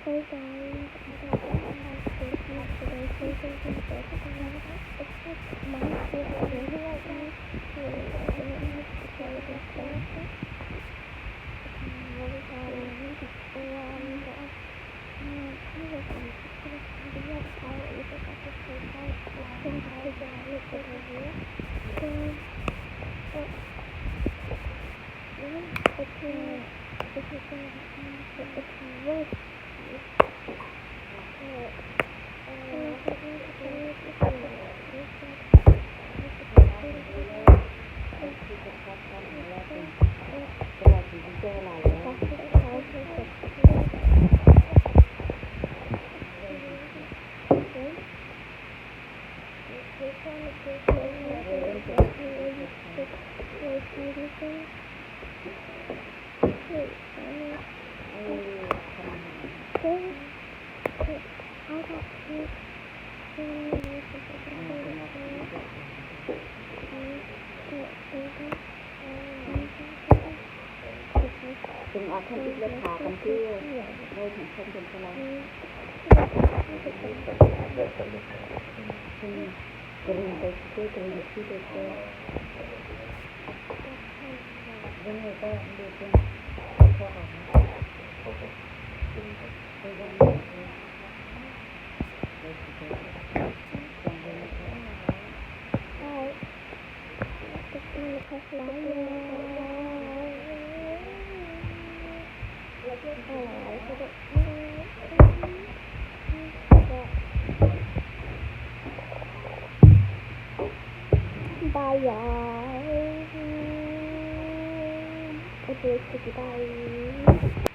Hey guys, I got this today. It's just my favorite movie right now. Really really Từng ở thân tích lớp hạ cầm kia đây thì không cần cho lắm cái này đây cái được cái được cái vấn đề ta được cái cho họ bye y'all. Okay, bye.